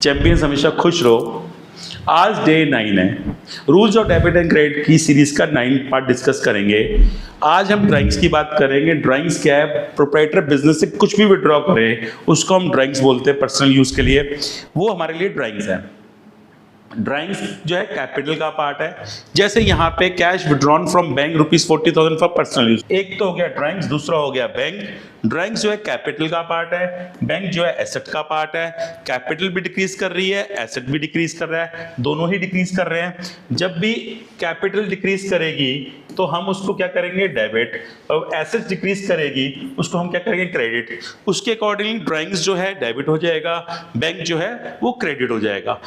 Champions हमेशा खुश रहो। आज डे 9 है। Rules of debit and credit की सीरीज का 9 पार्ट डिस्कस करेंगे। आज हम ड्राइंग्स की बात करेंगे। ड्राइंग्स क्या है? प्रोप्राइटर बिजनेस से कुछ भी विड्रॉ करे उसको हम ड्राइंग्स बोलते हैं पर्सनल यूज के लिए। वो हमारे लिए ड्राइंग्स है। ड्राइंग्स जो है कैपिटल का पार्ट है। जैसे यहाँ पे cash withdrawn from bank ₹40,000 for personal use, एक तो हो गया ड्राइंग्स, दूसरा हो गया बैंक। ड्राइंग्स जो है कैपिटल का पार्ट है, बैंक जो है एसेट का पार्ट है। कैपिटल भी डिक्रीज कर रही है, एसेट भी डिक्रीज कर रहा है, दोनों ही डिक्रीज कर रहे हैं। जब भी कैपिटल डिक्रीज करेगी तो हम उसको क्या करेंगे? डेबिट। और एसेट डिक्रीज करेगी उसको हम क्या करेंगे? क्रेडिट। उसके अकॉर्डिंगली ड्राइंग्स जो है डेबिट हो जाएगा, बैंक जो है वो क्रेडिट हो जाएगा।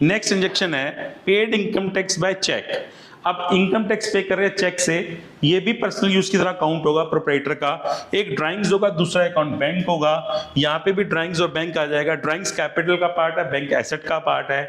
नेक्स्ट इंजेक्शन है paid income tax by cheque. अब इनकम टैक्स पे कर रहे हैं चेक से, ये भी पर्सनल यूज की तरह काउंट होगा प्रोप्राइटर का। एक ड्राइंग्स होगा, दूसरा अकाउंट बैंक होगा। यहाँ पे भी ड्राइंग्स और बैंक आ जाएगा। ड्राइंग्स कैपिटल का पार्ट है, बैंक एसेट का पार्ट है।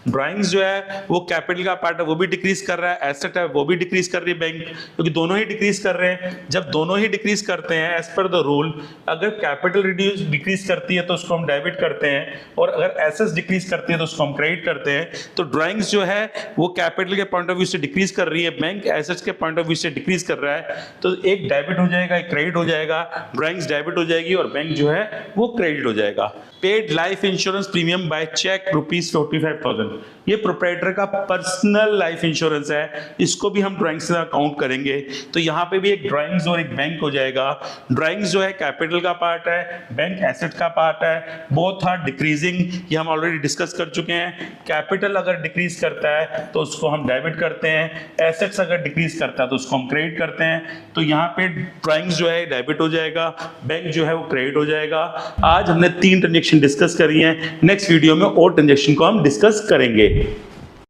ड्राइंग्स जो है वो कैपिटल का पार्ट है, वो भी डिक्रीज कर रहा है। एसेट है वो भी डिक्रीज कर रही है बैंक, क्योंकि दोनों ही डिक्रीज कर रहे हैं। जब दोनों ही डिक्रीज करते हैं एज पर द रूल, अगर कैपिटल डिक्रीज करती है तो उसको हम डेबिट करते हैं, और अगर एसेट्स डिक्रीज करती है तो उसको हम क्रेडिट करते हैं। तो ड्राइंग्स जो है वो कैपिटल के पॉइंट ऑफ व्यू से डिक्रीज कर रही है, बैंक एसेट्स के पॉइंट ऑफ व्यू से डिक्रीज कर रहा है। तो एक डेबिट हो जाएगा, एक क्रेडिट हो जाएगा। ड्राइंग्स डेबिट हो जाएगी और बैंक जो है वो क्रेडिट हो जाएगा। Paid life insurance premium by cheque ₹45,000, ये प्रोप्राइटर का पर्सनल लाइफ इंश्योरेंस है। इसको भी हम ड्राइंग्स से काउंट करेंगे। तो यहाँ पे भी एक ड्राइंग्स और एक बैंक हो जाएगा। ड्राइंग्स जो है कैपिटल का पार्ट है, बैंक एसेट का पार्ट है। बोथ आर डिक्रीजिंग, ये हम ऑलरेडी डिस्कस कर चुके हैं। कैपिटल अगर डिक्रीज करता है तो उसको हम डेबिट करते हैं, एसेट्स अगर डिक्रीज करता है तो उसको हम क्रेडिट करते हैं। तो यहाँ पे ड्राइंग्स जो है डेबिट हो जाएगा, बैंक जो है वो क्रेडिट हो जाएगा। आज हमने 3 ट्रांजेक्शन डिस्कस करी हैं। नेक्स्ट वीडियो में और ट्रांजेक्शन को हम डिस्कस करेंगे।